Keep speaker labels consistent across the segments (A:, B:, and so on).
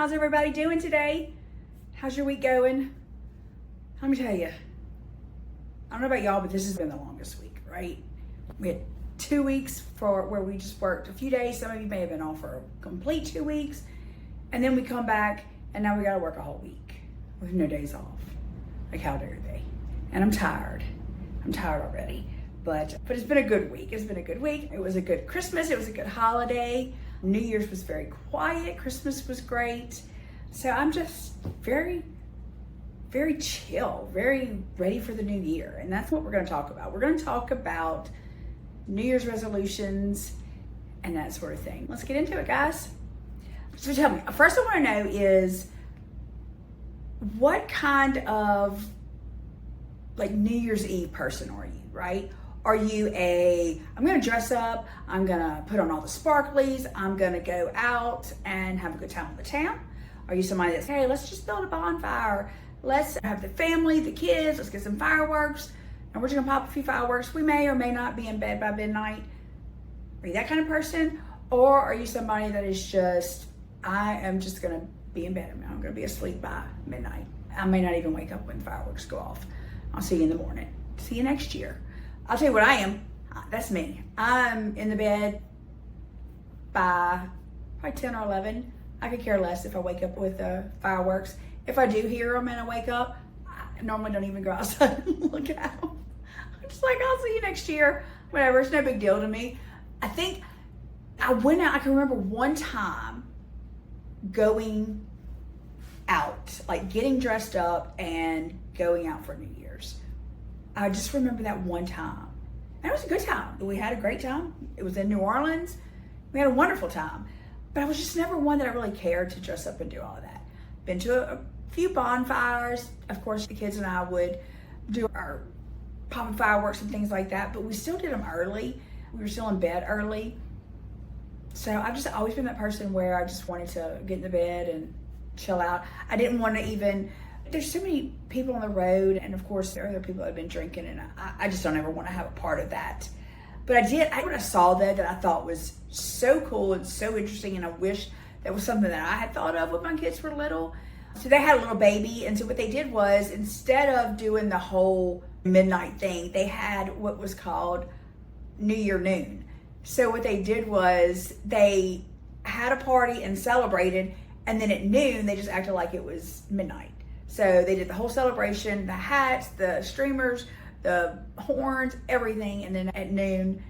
A: How's everybody doing today? How's your week going? Let me tell you, I don't know about y'all, but this has been the longest week, right? We had 2 weeks where we just worked a few days. Some of you may have been off for a complete 2 weeks. And then we come back and now we gotta work a whole week with no days off. Like, how dare they? And I'm tired. I'm tired already. But it's been a good week. It's been a good week. It was a good Christmas. It was a good holiday. New Year's was very quiet. Christmas was great. So I'm just very, very chill, very ready for the new year. And that's what we're going to talk about. We're going to talk about New Year's resolutions and that sort of thing. Let's get into it, guys. So tell me, first I want to know is, what kind of like New Year's Eve person are you, right? Are you I'm gonna dress up, I'm gonna put on all the sparklies, I'm gonna go out and have a good time on the town? Are you somebody that's, hey, let's just build a bonfire, let's have the family, the kids, let's get some fireworks, and we're just gonna pop a few fireworks. We may or may not be in bed by midnight. Are you that kind of person? Or are you somebody that is just, I am just gonna be in bed, I'm gonna be asleep by midnight. I may not even wake up when fireworks go off. I'll see you in the morning. See you next year. I'll tell you what I am. That's me. I'm in the bed by probably 10 or 11. I could care less if I wake up with fireworks. If I do hear them and I wake up, I normally don't even go outside and look at them. I'm just like, I'll see you next year. Whatever, it's no big deal to me. I think I went out, I can remember one time going out, like getting dressed up and going out for New Year's. I just remember that one time. And it was a good time. We had a great time. It was in New Orleans. We had a wonderful time. But I was just never one that I really cared to dress up and do all of that. Been to a few bonfires. Of course, the kids and I would do our popping fireworks and things like that, but we still did them early. We were still in bed early. So I've just always been that person where I just wanted to get in the bed and chill out. I didn't want to even, there's so many people on the road, and of course there are other people that have been drinking, and I just don't ever want to have a part of that. But when I saw that I thought was so cool and so interesting, and I wish that was something that I had thought of when my kids were little. So they had a little baby, and so what they did was, instead of doing the whole midnight thing, they had what was called New Year Noon. So what they did was they had a party and celebrated, and then at noon they just acted like it was midnight. So they did the whole celebration, the hats, the streamers, the horns, everything. And then at noon,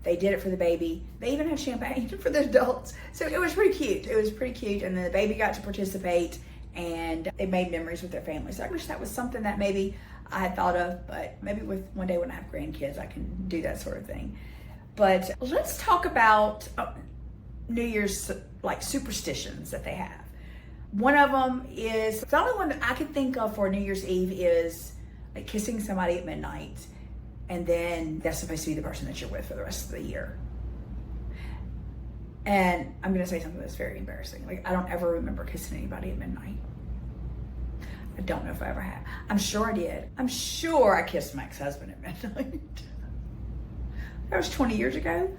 A: they did it for the baby. They even had champagne for the adults. So it was pretty cute. It was pretty cute. And then the baby got to participate, and they made memories with their family. So I wish that was something that maybe I had thought of, but maybe with one day when I have grandkids, I can do that sort of thing. But let's talk about New Year's like superstitions that they have. One of them is, the only one that I can think of for New Year's Eve is like kissing somebody at midnight, and then that's supposed to be the person that you're with for the rest of the year. And I'm gonna say something that's very embarrassing. Like, I don't ever remember kissing anybody at midnight. I don't know if I ever have. I'm sure I did. I'm sure I kissed my ex-husband at midnight. That was 20 years ago,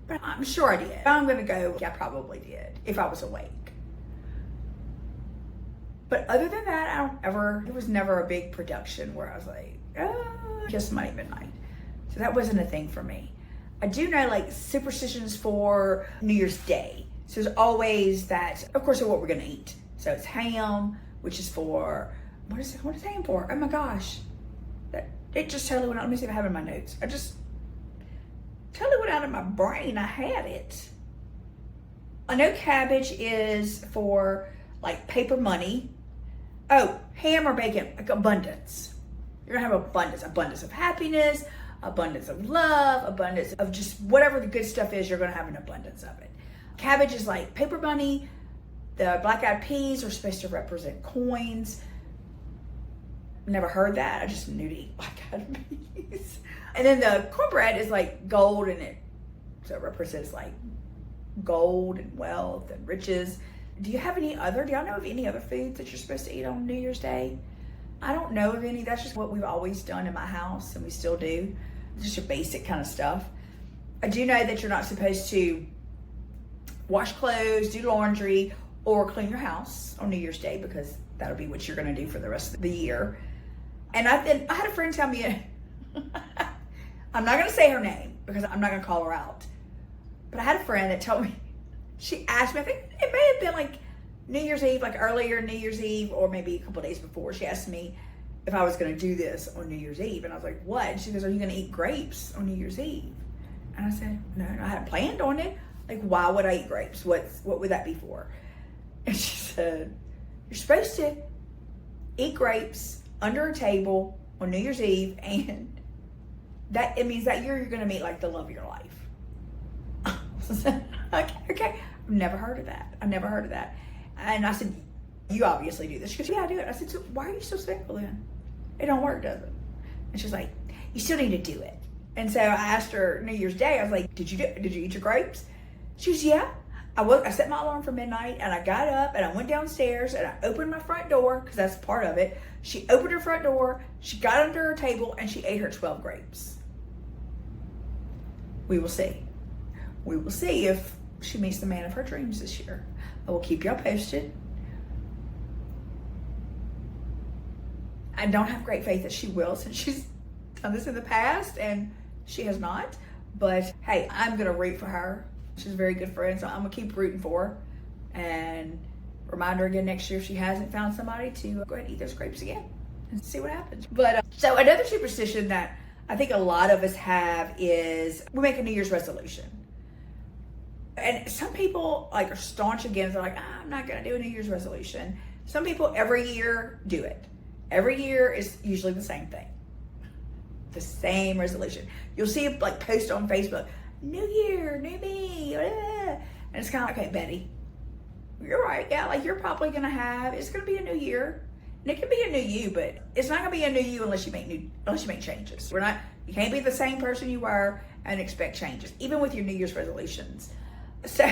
A: but I'm sure I did. I'm gonna go, yeah, I probably did, if I was awake. But other than that, it was never a big production where I was like, kiss somebody at midnight. So that wasn't a thing for me. I do know like superstitions for New Year's Day. So there's always that, of course, of what we're gonna eat. So it's ham, which is for, what is ham for? Oh my gosh. It just totally went out. Let me see if I have it in my notes. I just totally went out of my brain. I had it. I know cabbage is for like paper money. Oh, ham or bacon, like abundance. You're gonna have abundance of happiness, abundance of love, abundance of just whatever the good stuff is, you're gonna have an abundance of it. Cabbage is like paper money. The black-eyed peas are supposed to represent coins. Never heard that, I just knew to eat black-eyed peas. And then the cornbread is like gold, and it represents like gold and wealth and riches. Do y'all know of any other foods that you're supposed to eat on New Year's Day? I don't know of any. That's just what we've always done in my house, and we still do. Just your basic kind of stuff. I do know that you're not supposed to wash clothes, do laundry, or clean your house on New Year's Day, because that'll be what you're going to do for the rest of the year. And I had a friend tell me, I'm not going to say her name because I'm not going to call her out, but I had a friend that told me, she asked me, I think it may have been like New Year's Eve, like earlier New Year's Eve, or maybe a couple days before. She asked me if I was going to do this on New Year's Eve. And I was like, what? And she goes, are you going to eat grapes on New Year's Eve? And I said, no, I hadn't planned on it. Like, why would I eat grapes? What would that be for? And she said, you're supposed to eat grapes under a table on New Year's Eve, and that it means that year you're going to meet like the love of your life. Okay. I've never heard of that. And I said, you obviously do this. She goes, yeah, I do it. I said, so why are you so single then? It don't work, does it? And she's like, you still need to do it. And so I asked her New Year's Day, I was like, did you eat your grapes? She goes, yeah. I set my alarm for midnight, and I got up and I went downstairs and I opened my front door, because that's part of it. She opened her front door, she got under her table, and she ate her 12 grapes. We will see. We will see if she meets the man of her dreams this year. I will keep y'all posted. I don't have great faith that she will, since she's done this in the past and she has not. But hey, I'm going to root for her. She's a very good friend, so I'm going to keep rooting for her. And remind her again next year, if she hasn't found somebody, to go ahead and eat those grapes again and see what happens. But so another superstition that I think a lot of us have is we make a New Year's resolution. And some people like are staunch against, they're like, I'm not going to do a New Year's resolution. Some people every year do it. Every year is usually the same thing. The same resolution. You'll see it like post on Facebook, new year, new me, blah, blah. And it's kind of like, okay, Betty, you're right. Yeah, like you're probably going to it's going to be a new year. And it can be a new you, but it's not going to be a new you unless you make changes. You can't be the same person you were and expect changes, even with your New Year's resolutions. So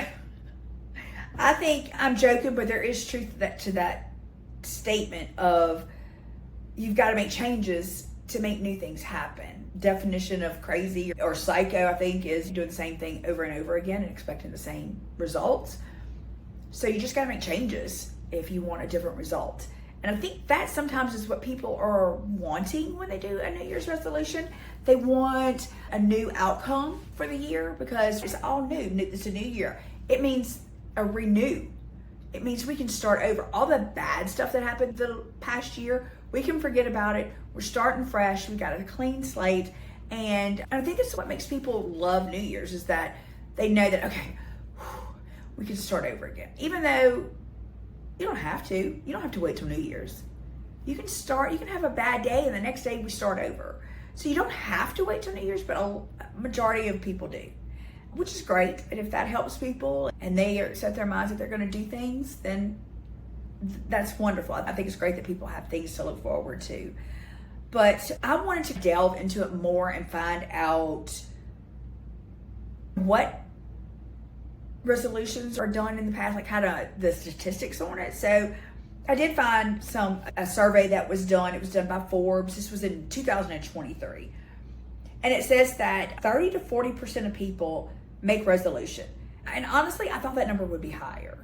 A: I think I'm joking, but there is truth to that statement of you've got to make changes to make new things happen. Definition of crazy or psycho, I think, is doing the same thing over and over again and expecting the same results. So you just got to make changes if you want a different result. And I think that sometimes is what people are wanting when they do a New Year's resolution. They want a new outcome for the year because it's all new. It's a new year. It means a renew. It means we can start over. All the bad stuff that happened the past year, we can forget about it. We're starting fresh. We got a clean slate. And I think that's what makes people love New Year's, is that they know that, okay, we can start over again. Even though you don't have to. You don't have to wait till New Year's. You can have a bad day and the next day we start over. So you don't have to wait till New Year's, but a majority of people do, which is great. And if that helps people and they set their minds that they're going to do things, then that's wonderful. I think it's great that people have things to look forward to. But I wanted to delve into it more and find out what resolutions are done in the past, like kind of the statistics on it. So I did find a survey that was done. It was done by Forbes. This was in 2023. And it says that 30 to 40% of people make resolution. And honestly, I thought that number would be higher.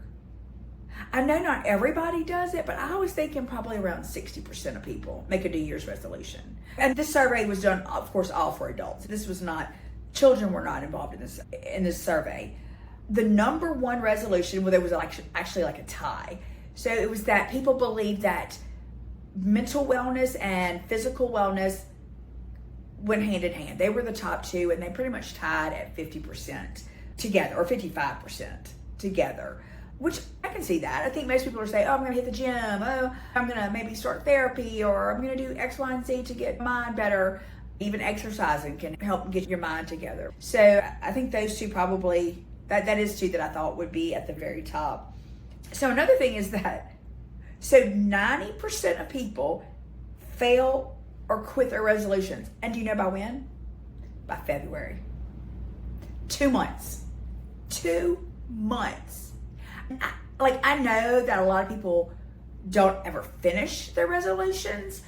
A: I know not everybody does it, but I was thinking probably around 60% of people make a New Year's resolution. And this survey was done, of course, all for adults. Children were not involved in this survey. The number one resolution, well, there was actually like a tie. So it was that people believed that mental wellness and physical wellness went hand in hand. They were the top two, and they pretty much tied at 50% together, or 55% together, which I can see that. I think most people are saying, oh, I'm going to hit the gym. Oh, I'm going to maybe start therapy, or I'm going to do X, Y, and Z to get my mind better. Even exercising can help get your mind together. So I think those two probably, that is two that I thought would be at the very top. So another thing is that, 90% of people fail or quit their resolutions. And do you know by when? By February. 2 months. 2 months. I know that a lot of people don't ever finish their resolutions,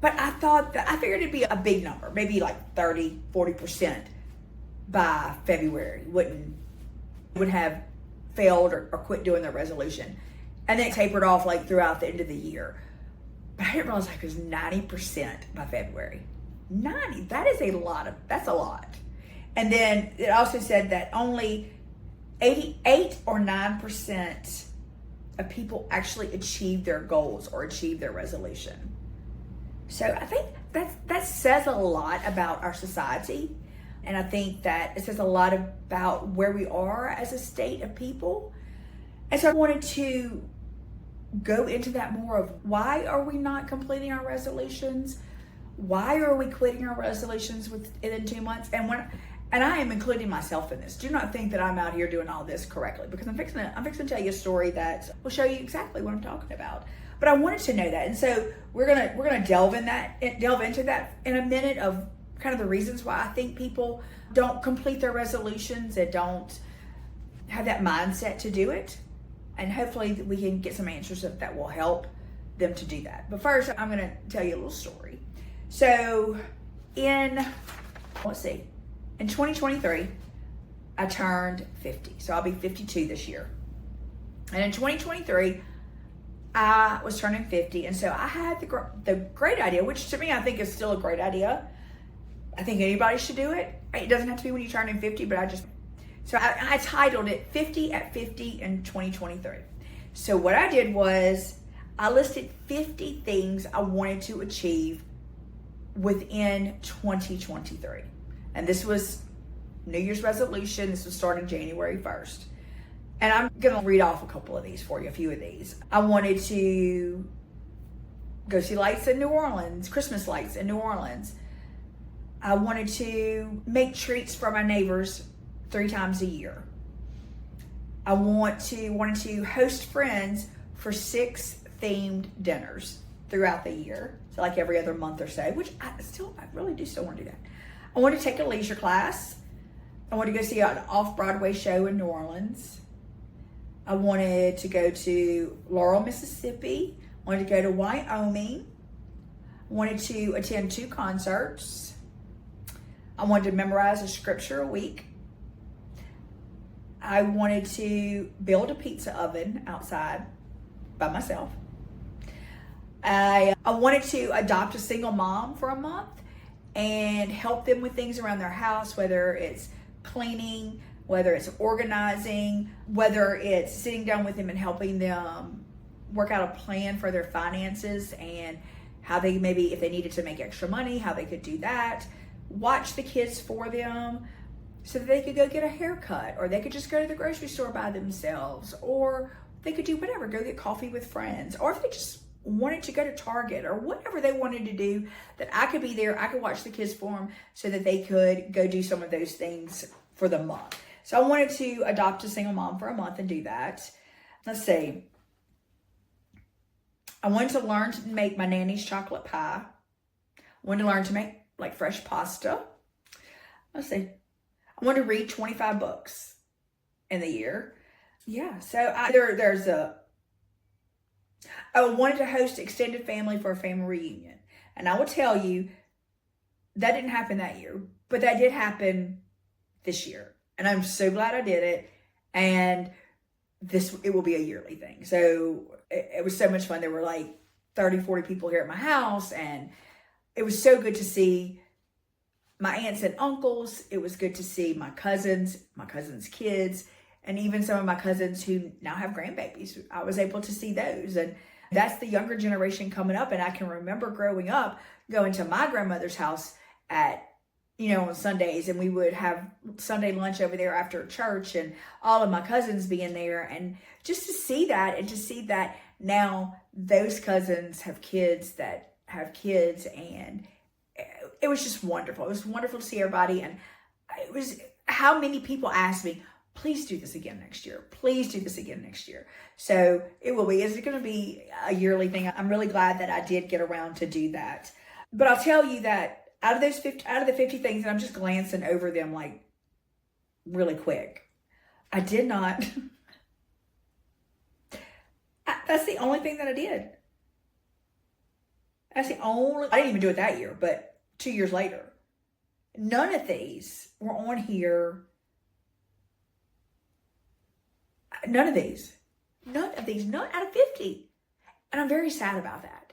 A: but I figured it'd be a big number, maybe like 30, 40% by February would have failed or quit doing their resolution. And then it tapered off like throughout the end of the year. But I didn't realize like it was 90% by February. 90, that's a lot. And then it also said that only 88 or 9% of people actually achieve their goals or achieve their resolution. So I think that says a lot about our society. And I think that it says a lot about where we are as a state of people. And so I wanted to go into that more of why are we not completing our resolutions? Why are we quitting our resolutions within 2 months? And I am including myself in this. Do not think that I'm out here doing all this correctly, because I'm fixing to tell you a story that will show you exactly what I'm talking about. But I wanted to know that, and so we're gonna delve into that in a minute of kind of the reasons why I think people don't complete their resolutions and don't have that mindset to do it. And hopefully we can get some answers that will help them to do that. But first, I'm gonna tell you a little story. So in 2023, I turned 50. So I'll be 52 this year. And in 2023, I was turning 50. And so I had the great idea, which to me, I think is still a great idea. I think anybody should do it. It doesn't have to be when you turn 50, but I titled it 50 at 50 in 2023. So what I did was I listed 50 things I wanted to achieve within 2023. And this was New Year's resolution. This was starting January 1st. And I'm going to read off a couple of these for you, a few of these. I wanted to go see lights in New Orleans, Christmas lights in New Orleans. I wanted to make treats for my neighbors 3 times a year. I wanted to host friends for 6 themed dinners throughout the year. So like every other month or so, which I really do still want to do that. I wanted to take a leisure class. I wanted to go see an off-Broadway show in New Orleans. I wanted to go to Laurel, Mississippi. I wanted to go to Wyoming. I wanted to attend 2 concerts. I wanted to memorize a scripture a week. I wanted to build a pizza oven outside by myself. I wanted to adopt a single mom for a month and help them with things around their house, whether it's cleaning, whether it's organizing, whether it's sitting down with them and helping them work out a plan for their finances and how they maybe, if they needed to make extra money, how they could do that. Watch the kids for them so that they could go get a haircut, or they could just go to the grocery store by themselves, or they could do whatever, go get coffee with friends, or if they just wanted to go to Target or whatever they wanted to do, that I could be there, I could watch the kids for them so that they could go do some of those things for the month. So I wanted to adopt a single mom for a month and do that. Let's see. I wanted to learn to make my nanny's chocolate pie. I wanted to learn to make like fresh pasta. Let's see. I wanted to read 25 books in the year. Yeah, so I wanted to host extended family for a family reunion. And I will tell you, that didn't happen that year, but that did happen this year. And I'm so glad I did it. And it will be a yearly thing. So it was so much fun. There were like 30, 40 people here at my house, and it was so good to see my aunts and uncles. It was good to see my cousins' kids, and even some of my cousins who now have grandbabies. I was able to see those. And that's the younger generation coming up. And I can remember growing up, going to my grandmother's house on Sundays, and we would have Sunday lunch over there after church, and all of my cousins being there. And just to see that, and to see that now those cousins have kids that have kids, and it was just wonderful. It was wonderful to see everybody. And it was how many people asked me, please do this again next year. Please do this again next year. So it will be. Is it going to be a yearly thing? I'm really glad that I did get around to do that. But I'll tell you that out of the 50 things, and I'm just glancing over them like really quick, I did not. That's the only thing that I did. I didn't even do it that year, but 2 years later. None of these were on here. None of these, none out of 50. And I'm very sad about that.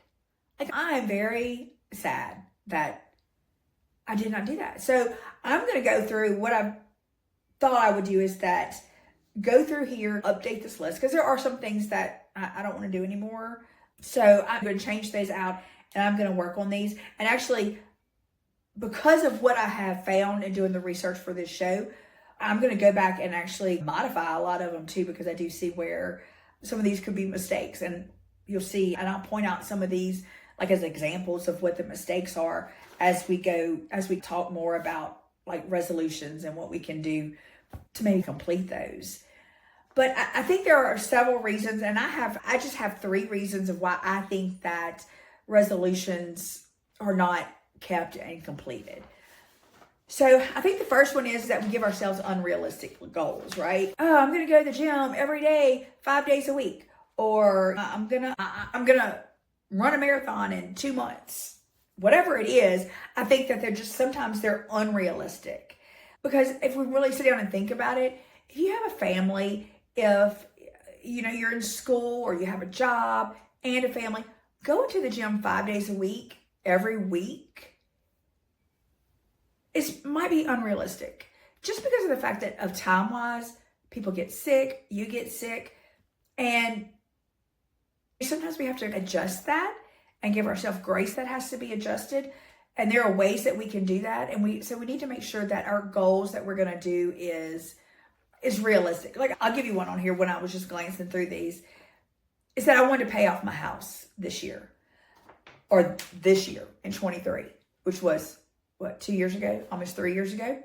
A: Like, I am very sad that I did not do that. So I'm going to go through what I thought I would do is that go through here, update this list, because there are some things that I don't want to do anymore. So I'm going to change these out and I'm going to work on these. And actually, because of what I have found in doing the research for this show, I'm going to go back and actually modify a lot of them too, because I do see where some of these could be mistakes. And you'll see, and I'll point out some of these like as examples of what the mistakes are as we talk more about like resolutions and what we can do to maybe complete those. But I think there are several reasons, and I just have 3 reasons of why I think that resolutions are not kept and completed. So I think the first one is that we give ourselves unrealistic goals, right? Oh, I'm going to go to the gym every day, 5 days a week, or I'm gonna run a marathon in 2 months. Whatever it is, I think that sometimes they're unrealistic. Because if we really sit down and think about it, if you have a family, if you're in school or you have a job and a family, going to the gym 5 days a week, every week, might be unrealistic. Just because of the fact that of time-wise, people get sick, you get sick, and sometimes we have to adjust that and give ourselves grace that has to be adjusted. And there are ways that we can do that. And so we need to make sure that our goals that we're going to do is realistic. Like, I'll give you one on here when I was just glancing through these, is that I wanted to pay off my house this year in 23, which was what, 2 years ago, almost 3 years ago.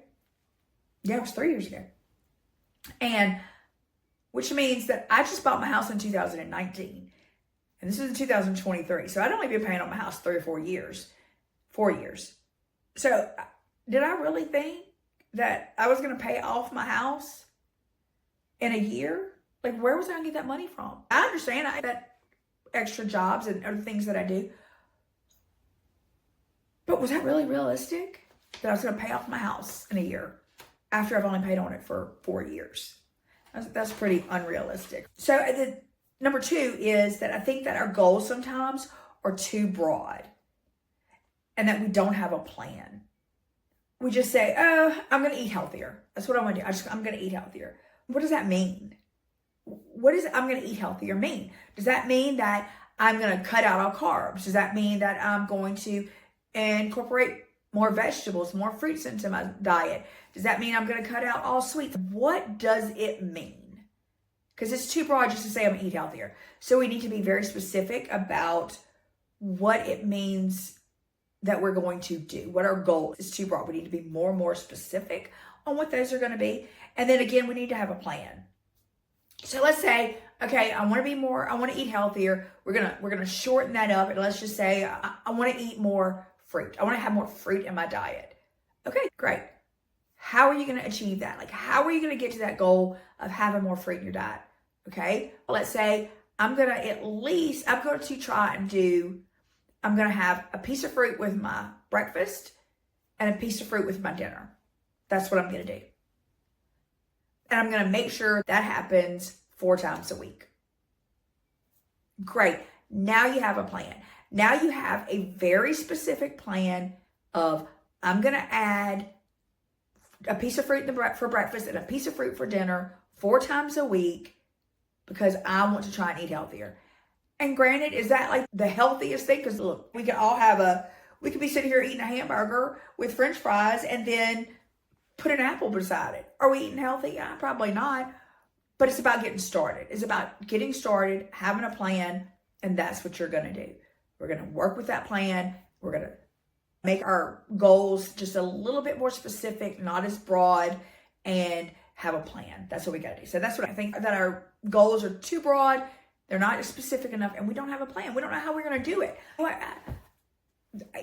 A: Yeah, it was 3 years ago. And which means that I just bought my house in 2019 and this is in 2023. So I'd only been paying on my house 3 or 4 years. 4 years. So did I really think that I was going to pay off my house in a year? Like, where was I going to get that money from? I understand I got extra jobs and other things that I do. But was that really realistic? That I was going to pay off my house in a year after I've only paid on it for 4 years? That's pretty unrealistic. So the number 2 is that I think that our goals sometimes are too broad. And that we don't have a plan. We just say, oh, I'm going to eat healthier. That's what I want to do. I'm going to eat healthier. What does that mean? What does I'm going to eat healthier mean? Does that mean that I'm going to cut out all carbs? Does that mean that I'm going to incorporate more vegetables, more fruits into my diet? Does that mean I'm going to cut out all sweets? What does it mean? Because it's too broad just to say I'm going to eat healthier. So we need to be very specific about what it means that we're going to do, what our goal is. Too broad. We need to be more and more specific on what those are going to be. And then again, we need to have a plan. So let's say, okay, I want to eat healthier. We're going to shorten that up. And let's just say I want to eat more fruit. I want to have more fruit in my diet. Okay, great. How are you going to achieve that? Like, how are you going to get to that goal of having more fruit in your diet? Okay. Well, let's say I'm going to have a piece of fruit with my breakfast and a piece of fruit with my dinner. That's what I'm going to do. And I'm going to make sure that happens 4 times a week. Great. Now you have a plan. Now you have a very specific plan of, I'm going to add a piece of fruit for breakfast and a piece of fruit for dinner 4 times a week because I want to try and eat healthier. And granted, is that like the healthiest thing? Because look, we could be sitting here eating a hamburger with French fries and then put an apple beside it. Are we eating healthy? Probably not. But it's about getting started. It's about getting started, having a plan, and that's what you're going to do. We're going to work with that plan. We're going to make our goals just a little bit more specific, not as broad, and have a plan. That's what we got to do. So that's what I think, that our goals are too broad. They're not specific enough, and we don't have a plan. We don't know how we're going to do it.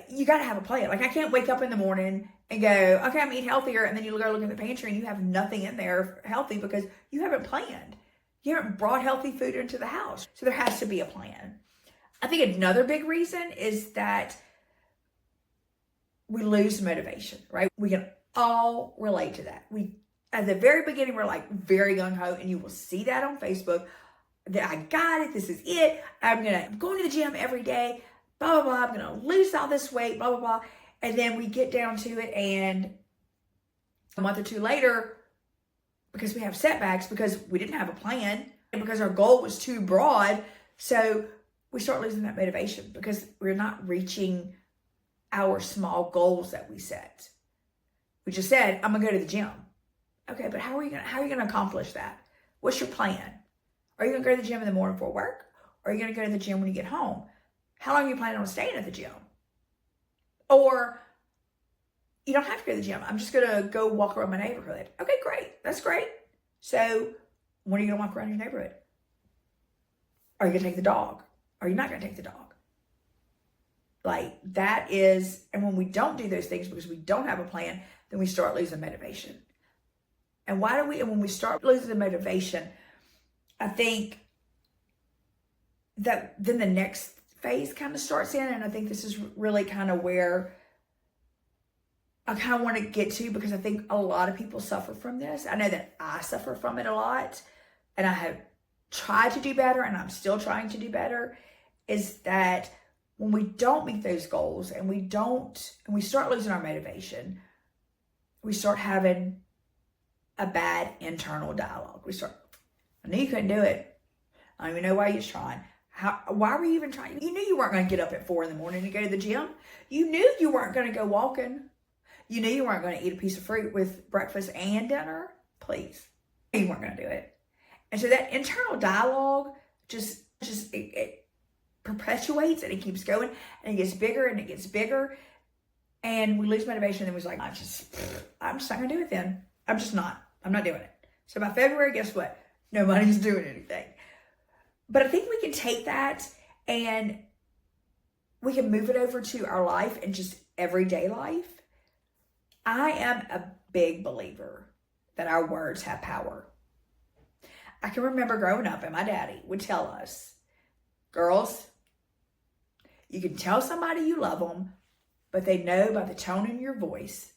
A: You got to have a plan. Like, I can't wake up in the morning and go, okay, I'm eating healthier, and then you go look in the pantry and you have nothing in there healthy because you haven't planned. You haven't brought healthy food into the house. So there has to be a plan. I think another big reason is that we lose motivation, right? We can all relate to that. at the very beginning, we're like very gung-ho, and you will see that on Facebook, that I got it, this is it, I'm going to the gym every day, blah, blah, blah, I'm going to lose all this weight, blah, blah, blah. And then we get down to it, and a month or two later, because we have setbacks, because we didn't have a plan, and because our goal was too broad, so we start losing that motivation because we're not reaching our small goals that we set. We just said, I'm going to go to the gym. Okay, but how are you going to accomplish that? What's your plan? Are you going to go to the gym in the morning for work? Or are you going to go to the gym when you get home? How long are you planning on staying at the gym? Or you don't have to go to the gym. I'm just going to go walk around my neighborhood. Okay, great. That's great. So when are you going to walk around your neighborhood? Are you going to take the dog? Are you not going to take the dog? Like that is, and when we don't do those things because we don't have a plan, then we start losing motivation. And when we start losing the motivation, I think that then the next phase kind of starts in. And I think this is really kind of where I kind of want to get to, because I think a lot of people suffer from this. I know that I suffer from it a lot, and I have tried to do better, and I'm still trying to do better, is that when we don't meet those goals and we start losing our motivation, we start having a bad internal dialogue. I knew you couldn't do it. I don't even know why you're trying. Why were you even trying? You knew you weren't going to get up at 4 a.m. to go to the gym. You knew you weren't going to go walking. You knew you weren't going to eat a piece of fruit with breakfast and dinner. Please. You weren't going to do it. And so that internal dialogue it perpetuates, and it keeps going, and it gets bigger and it gets bigger. And we lose motivation, and we're like, I'm just not going to do it then. I'm not doing it. So by February, guess what? Nobody's doing anything. But I think we can take that and we can move it over to our life and just everyday life. I am a big believer that our words have power. I can remember growing up, and my daddy would tell us, girls, you can tell somebody you love them, but they know by the tone in your voice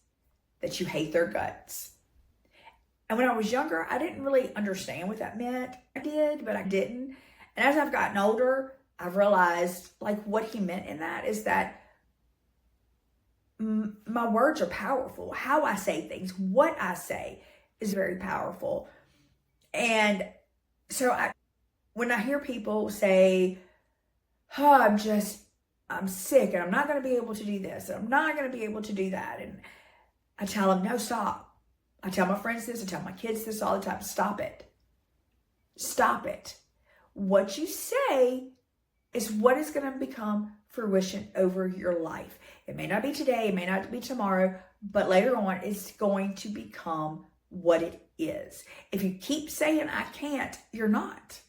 A: that you hate their guts. And when I was younger, I didn't really understand what that meant. I did, but I didn't. And as I've gotten older, I've realized like what he meant in that is that my words are powerful. How I say things, what I say is very powerful. And so when I hear people say, oh, I'm sick and I'm not going to be able to do this, and I'm not going to be able to do that. And I tell them, no, stop. I tell my friends this, I tell my kids this all the time. Stop it. Stop it. What you say is what is going to become fruition over your life. It may not be today, it may not be tomorrow, but later on it's going to become what it is. If you keep saying I can't, you're not.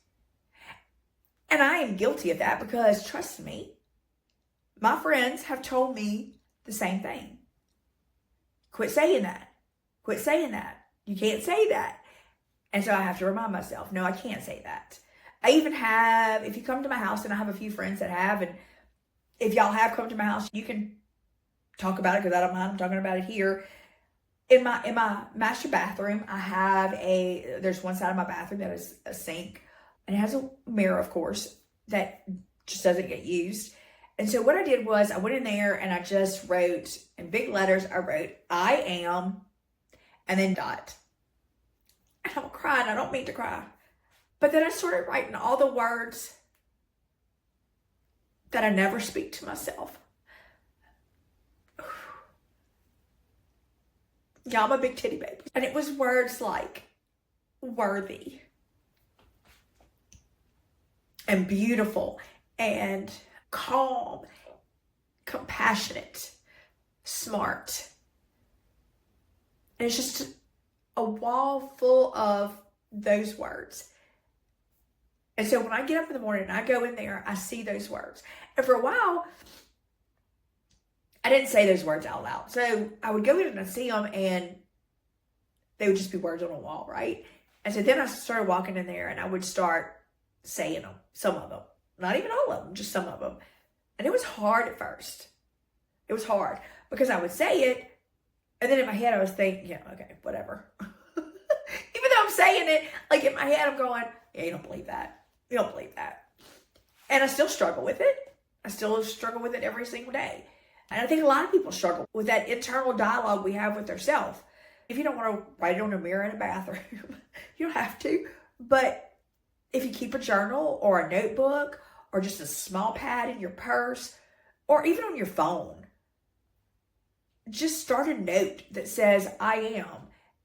A: And I am guilty of that because, trust me, my friends have told me the same thing. Quit saying that. Quit saying that. You can't say that. And so I have to remind myself, no, I can't say that. I even have, if you come to my house, and I have a few friends that have, and if y'all have come to my house, you can talk about it because I don't mind. I'm talking about it here. In my master bathroom, there's one side of my bathroom that is a sink, and it has a mirror, of course, that just doesn't get used. And so what I did was I went in there and I just wrote in big letters, I wrote, I am, and then dot. And I'm crying. I don't mean to cry. But then I started writing all the words that I never speak to myself. Y'all, I'm a big titty baby. And it was words like worthy and beautiful and calm, compassionate, smart. And it's just a wall full of those words. And so when I get up in the morning and I go in there, I see those words. And for a while, I didn't say those words out loud. So I would go in and I'd see them, and they would just be words on a wall, right? And so then I started walking in there and I would start saying them, some of them. Not even all of them, just some of them. And it was hard at first. It was hard because I would say it, and then in my head I was thinking, yeah, okay, whatever. I'm saying it, like in my head, I'm going, yeah, you don't believe that. You don't believe that. And I still struggle with it. I still struggle with it every single day. And I think a lot of people struggle with that internal dialogue we have with ourselves. If you don't want to write it on a mirror in a bathroom, you don't have to. But if you keep a journal or a notebook or just a small pad in your purse or even on your phone, just start a note that says, I am.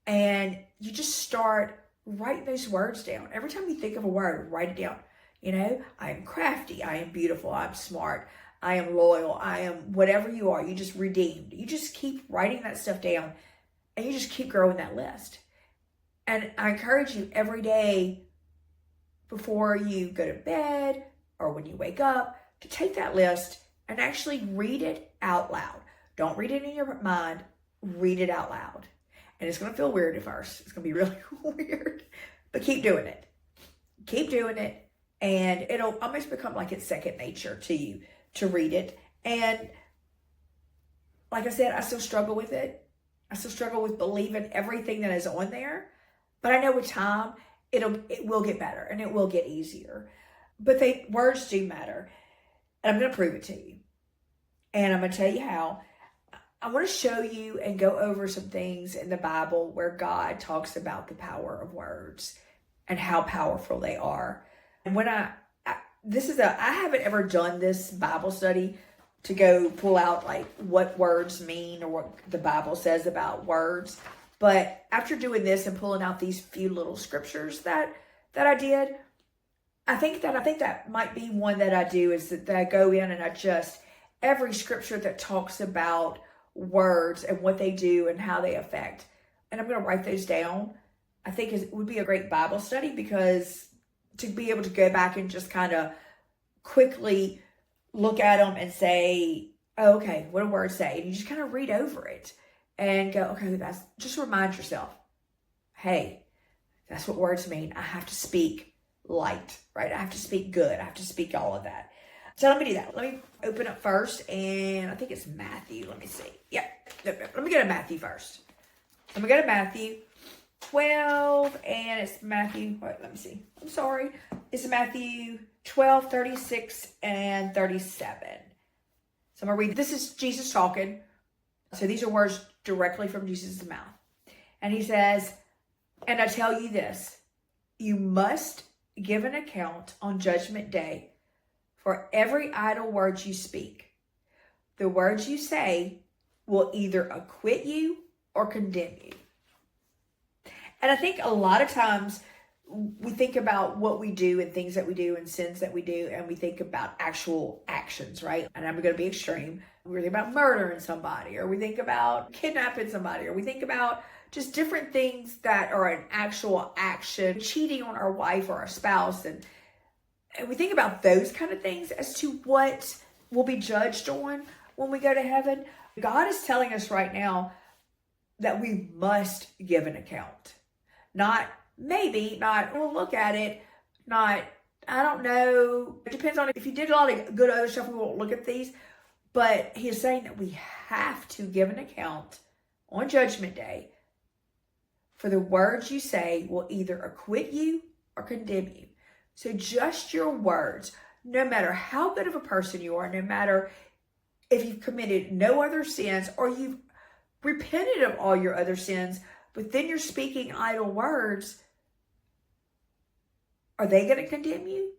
A: And you just start writing those words down. Every time you think of a word, write it down. You know, I am crafty. I am beautiful. I'm smart. I am loyal. I am whatever you are. You just redeemed. You just keep writing that stuff down and you just keep growing that list. And I encourage you every day before you go to bed or when you wake up to take that list and actually read it out loud. Don't read it in your mind. Read it out loud. And it's going to feel weird at first. It's going to be really weird. But keep doing it. Keep doing it. And it'll almost become like it's second nature to you to read it. And like I said, I still struggle with it. I still struggle with believing everything that is on there. But I know with time, it will get better and it will get easier. But words do matter. And I'm going to prove it to you. And I'm going to tell you how. I want to show you and go over some things in the Bible where God talks about the power of words and how powerful they are. And when I haven't ever done this Bible study to go pull out like what words mean or what the Bible says about words. But after doing this and pulling out these few little scriptures that I did, I think that might be one that I do is that I go in and I just, every scripture that talks about words and what they do and how they affect. And I'm going to write those down. I think it would be a great Bible study because to be able to go back and just kind of quickly look at them and say, oh, okay, what do words say? And you just kind of read over it and go, okay, just remind yourself, hey, that's what words mean. I have to speak light, right? I have to speak good. I have to speak all of that. So let me do that. Let me open up first, and I think it's Matthew. Let me see. Yeah, let me go to Matthew first. Let me go to Matthew 12, and it's Matthew, wait, let me see. I'm sorry. It's Matthew 12, 36, and 37. So I'm going to read. This is Jesus talking. So these are words directly from Jesus' mouth. And he says, and I tell you this, you must give an account on Judgment Day for every idle word you speak. The words you say will either acquit you or condemn you. And I think a lot of times we think about what we do and things that we do and sins that we do, and we think about actual actions, right? And I'm going to be extreme. We think about murdering somebody, or we think about kidnapping somebody, or we think about just different things that are an actual action, cheating on our wife or our spouse. And we think about those kind of things as to what we'll be judged on when we go to heaven. God is telling us right now that we must give an account. Not maybe, not we'll look at it, not, I don't know. It depends on if you did a lot of good other stuff, we won't look at these. But he is saying that we have to give an account on Judgment Day for the words you say will either acquit you or condemn you. So just your words, no matter how good of a person you are, no matter if you've committed no other sins or you've repented of all your other sins, but then you're speaking idle words, are they going to condemn you?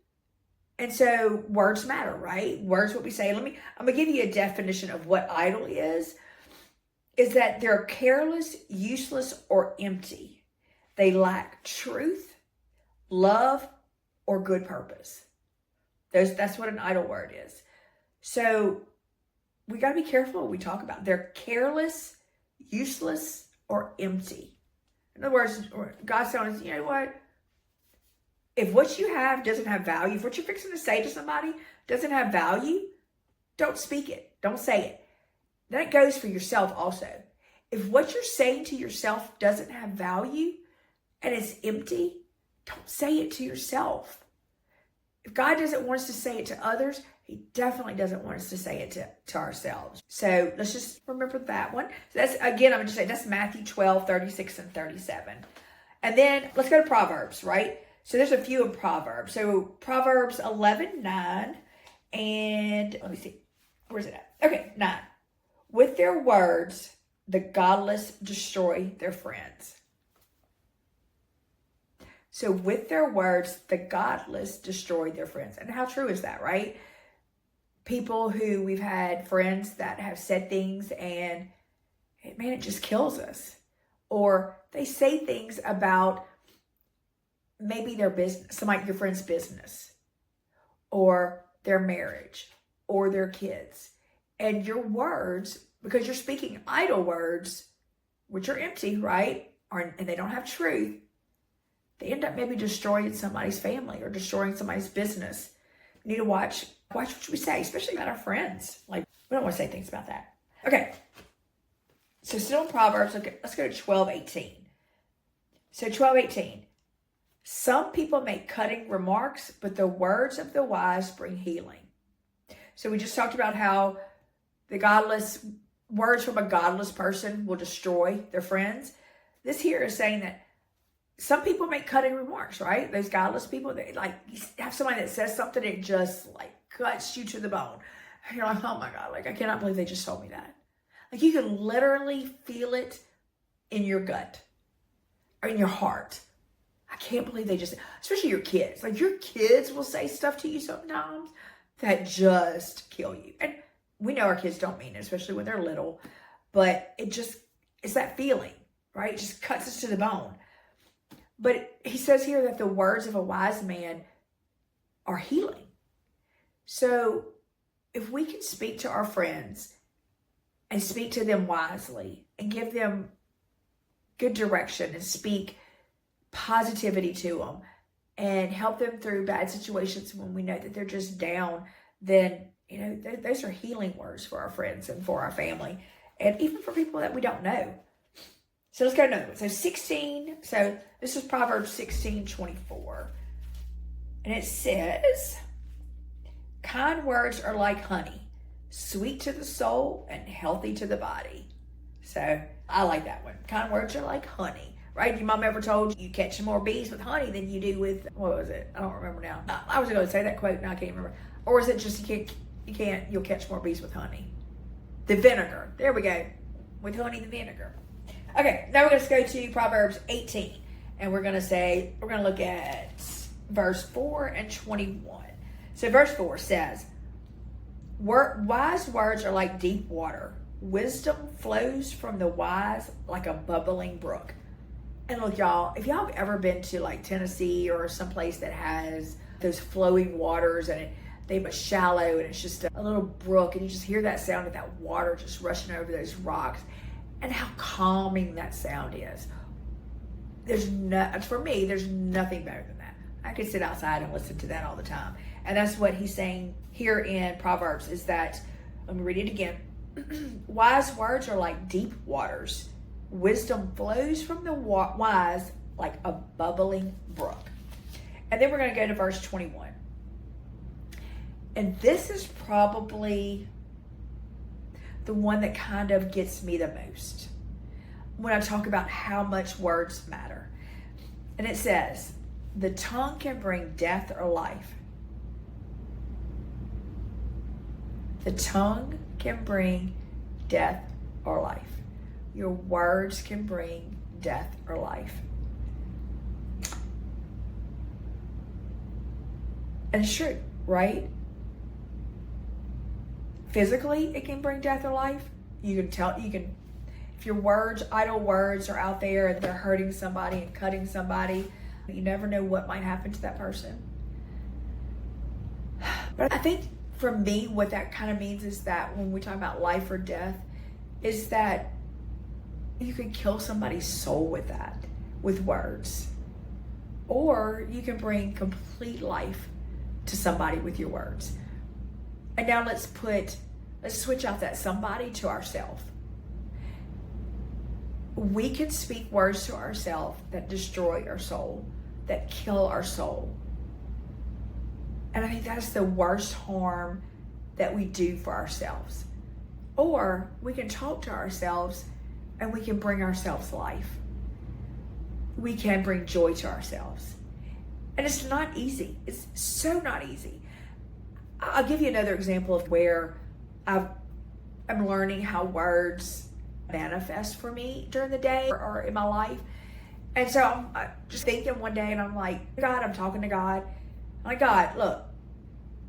A: And so words matter, right? Words, what we say. I'm going to give you a definition of what idle is that they're careless, useless, or empty. They lack truth, love, or good purpose. That's what an idle word is. So we got to be careful what we talk about. They're careless, useless, or empty. In other words, God's telling us, you know what? If what you have doesn't have value, if what you're fixing to say to somebody doesn't have value, don't speak it. Don't say it. That goes for yourself also. If what you're saying to yourself doesn't have value and it's empty, don't say it to yourself. If God doesn't want us to say it to others, he definitely doesn't want us to say it to ourselves. So let's just remember that one. So that's, again, I'm going to say that's Matthew 12, 36, and 37. And then let's go to Proverbs, right? So there's a few in Proverbs. So Proverbs 11:9, and let me see, where's it at? Okay, 9. With their words, the godless destroy their friends. So with their words, the godless destroy their friends. And how true is that, right? People who we've had friends that have said things and man, it just kills us. Or they say things about maybe their business, your friend's business, or their marriage, or their kids. And your words, because you're speaking idle words, which are empty, right? And they don't have truth, they end up maybe destroying somebody's family or destroying somebody's business. We need to watch what we say, especially about our friends. Like, we don't want to say things about that. Okay. So still in Proverbs, let's go to 12:18. So 12:18. Some people make cutting remarks, but the words of the wise bring healing. So we just talked about how words from a godless person will destroy their friends. This here is saying that some people make cutting remarks, right? Those godless people, they you have somebody that says something that just cuts you to the bone. And you're like, oh my God, I cannot believe they just told me that. You can literally feel it in your gut or in your heart. I can't believe they just, especially your kids. Your kids will say stuff to you sometimes that just kill you. And we know our kids don't mean it, especially when they're little. But it's that feeling, right? It just cuts us to the bone. But he says here that the words of a wise man are healing. So if we can speak to our friends and speak to them wisely and give them good direction and speak positivity to them and help them through bad situations when we know that they're just down, then, those are healing words for our friends and for our family and even for people that we don't know. So let's go to another one. So 16, so this is Proverbs 16:24. And it says, kind words are like honey, sweet to the soul and healthy to the body. So I like that one. Kind words are like honey, right? Your mom ever told you catch more bees with honey than you do with, what was it? I don't remember now. I was going to say that quote and I can't remember. Or is it just you'll catch more bees with honey? The vinegar. There we go. With honey, the vinegar. Okay, now we're going to go to Proverbs 18. And we're going to look at verse 4 and 21. So verse 4 says, wise words are like deep water. Wisdom flows from the wise like a bubbling brook. And look, y'all, if y'all have ever been to Tennessee or someplace that has those flowing waters and they but shallow and it's just a little brook and you just hear that sound of that water just rushing over those rocks and how calming that sound is. For me, there's nothing better than that. I could sit outside and listen to that all the time. And that's what he's saying here in Proverbs is that, let me read it again. Wise words are like deep waters. Wisdom flows from the wise like a bubbling brook. And then we're going to go to verse 21. And this is probably the one that kind of gets me the most when I talk about how much words matter. And it says, the tongue can bring death or life. The tongue can bring death or life. Your words can bring death or life. And it's true, right? Physically, it can bring death or life. If your words, idle words are out there and they're hurting somebody and cutting somebody, you never know what might happen to that person. But I think for me, what that kind of means is that when we talk about life or death, is that you can kill somebody's soul with words. Or you can bring complete life to somebody with your words. And now let's switch out that somebody to ourselves. We can speak words to ourselves that destroy our soul, that kill our soul. And I think that's the worst harm that we do for ourselves. Or we can talk to ourselves and we can bring ourselves life. we can bring joy to ourselves. And it's not easy. It's so not easy. I'll give you another example of where I'm learning how words manifest for me during the day or in my life. And so I'm just thinking one day, and I'm like, God, I'm talking to God. I'm like, God, look,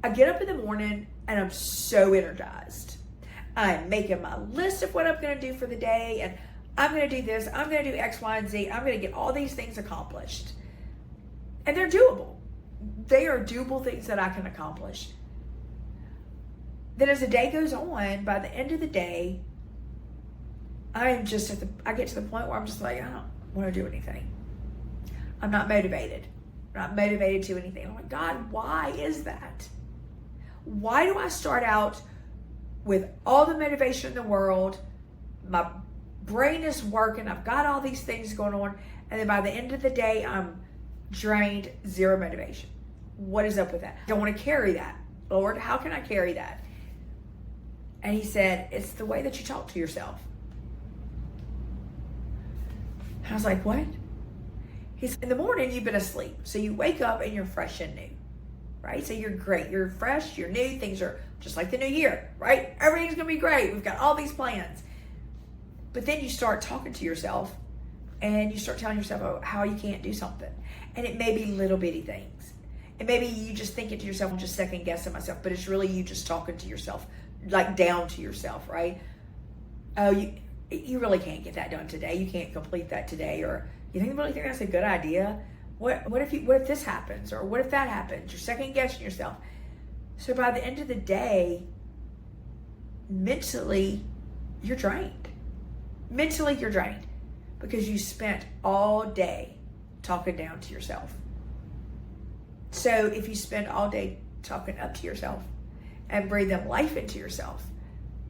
A: I get up in the morning and I'm so energized. I'm making my list of what I'm going to do for the day, and I'm going to do this, I'm going to do X, Y, and Z. I'm going to get all these things accomplished. And they're doable. They are doable things that I can accomplish. Then as the day goes on, by the end of the day, I get to the point where I'm just like, I don't want to do anything. I'm not motivated. I'm not motivated to anything. I'm like, God, why is that? Why do I start out with all the motivation in the world? My brain is working. I've got all these things going on. And then by the end of the day, I'm drained, zero motivation. What is up with that? I don't want to carry that. Lord, how can I carry that? And he said, it's the way that you talk to yourself. I was like, what? He said, in the morning, you've been asleep. So you wake up and you're fresh and new, right? So you're great. You're fresh, you're new. Things are just like the new year, right? Everything's going to be great. We've got all these plans. But then you start talking to yourself and you start telling yourself how you can't do something. And it may be little bitty things. And maybe you just think it to yourself, I'm just second guessing myself, but it's really you just talking to yourself, like down to yourself, right? Oh, you really can't get that done today. You can't complete that today. Or you really think that's a good idea? What if this happens? Or what if that happens? You're second guessing yourself. So by the end of the day, mentally, you're drained. Mentally, you're drained because you spent all day talking down to yourself. So if you spend all day talking up to yourself and breathing life into yourself,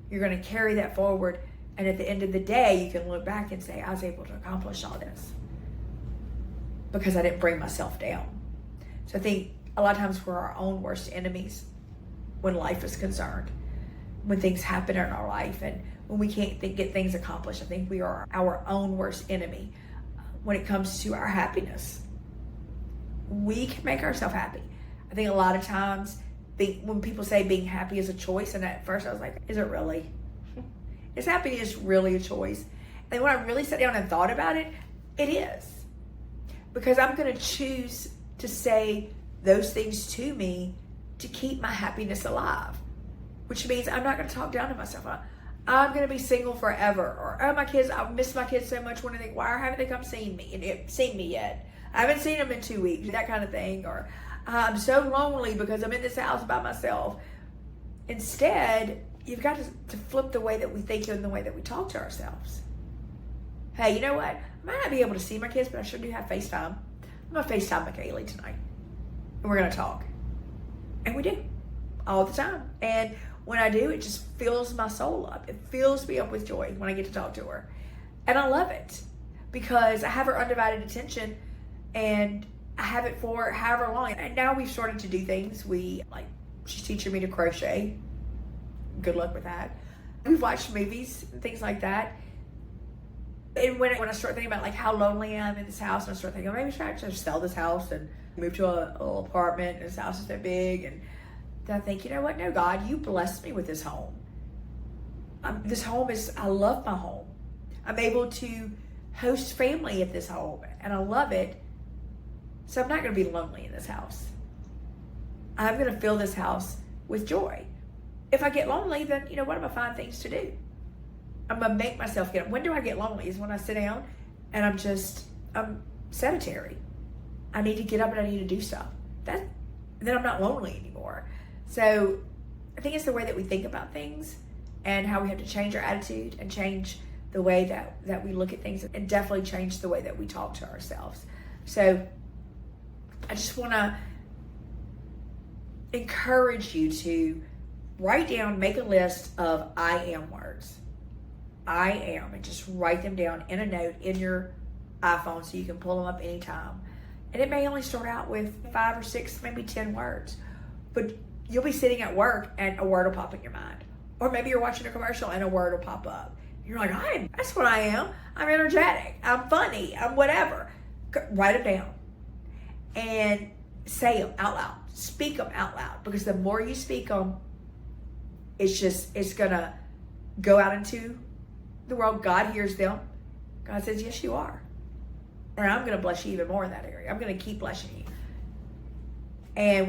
A: you're going to carry that forward. And at the end of the day, you can look back and say, I was able to accomplish all this because I didn't bring myself down. So I think a lot of times we're our own worst enemies when life is concerned, when things happen in our life, and when we can't get things accomplished. I think we are our own worst enemy when it comes to our happiness. We can make ourselves happy. I think a lot of times when people say being happy is a choice, and at first I was like, is it really? Is happiness really a choice? And when I really sat down and thought about it, it is. Because I'm going to choose to say those things to me to keep my happiness alive. Which means I'm not going to talk down to myself. I'm going to be single forever. Or, oh, my kids, I miss my kids so much. Why haven't they come seen me yet? I haven't seen them in 2 weeks. That kind of thing. Or I'm so lonely because I'm in this house by myself. Instead, you've got to flip the way that we think and the way that we talk to ourselves. Hey, you know what? I might not be able to see my kids, but I sure do have FaceTime. I'm going to FaceTime McKaylee tonight. And we're going to talk. And we do. All the time. And when I do, it just fills my soul up. It fills me up with joy when I get to talk to her. And I love it. Because I have her undivided attention. And I have it for however long. And now we've started to do things. She's teaching me to crochet. Good luck with that. We've watched movies and things like that. And when I start thinking about how lonely I am in this house, and I start thinking, maybe I should just sell this house and move to a little apartment, and this house is that big. And then I think, you know what? No, God, you blessed me with this home. I love my home. I'm able to host family at this home, and I love it. So I'm not going to be lonely in this house. I'm going to fill this house with joy. If I get lonely, then, what am I find things to do? I'm going to make myself get up. When do I get lonely? Is when I sit down and I'm sedentary. I need to get up and I need to do stuff. Then I'm not lonely anymore. So I think it's the way that we think about things and how we have to change our attitude and change the way that we look at things, and definitely change the way that we talk to ourselves. So I just want to encourage you to write down, make a list of I am words. I am, and just write them down in a note in your iPhone so you can pull them up anytime. And it may only start out with 5 or 6, maybe 10 words. But you'll be sitting at work and a word will pop in your mind. Or maybe you're watching a commercial and a word will pop up. You're like, that's what I am. I'm energetic. I'm funny. I'm whatever. write them down and say them out loud. Speak them out loud, because the more you speak them, it's gonna go out into the world. God hears them. God says, yes, you are. And I'm gonna bless you even more in that area. I'm gonna keep blessing you. And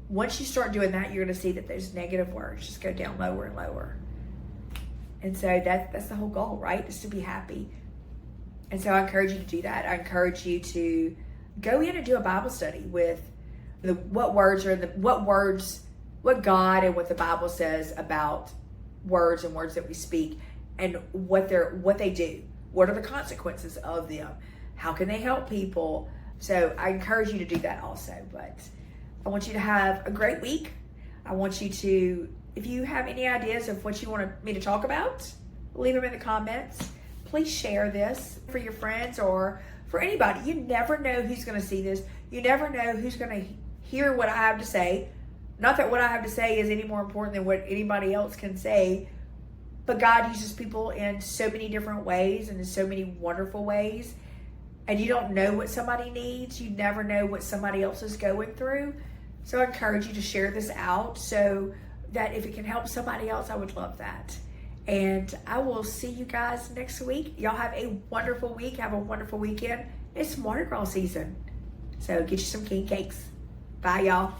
A: once you start doing that, you're gonna see that those negative words just go down lower and lower. And so that's the whole goal, right? Is to be happy. And so I encourage you to do that. I encourage you to go in and do a Bible study with what God and what the Bible says about words and words that we speak, and what they do. What are the consequences of them? How can they help people? So I encourage you to do that also. But I want you to have a great week. I want you to, if you have any ideas of what you want me to talk about, leave them in the comments. Please share this for your friends or for anybody. You never know who's going to see this. You never know who's going to hear what I have to say. Not that what I have to say is any more important than what anybody else can say, but God uses people in so many different ways and in so many wonderful ways. And you don't know what somebody needs. You never know what somebody else is going through. So I encourage you to share this out so that if it can help somebody else, I would love that. And I will see you guys next week. Y'all have a wonderful week. Have a wonderful weekend. It's Mardi Gras season. So get you some king cakes. Bye, y'all.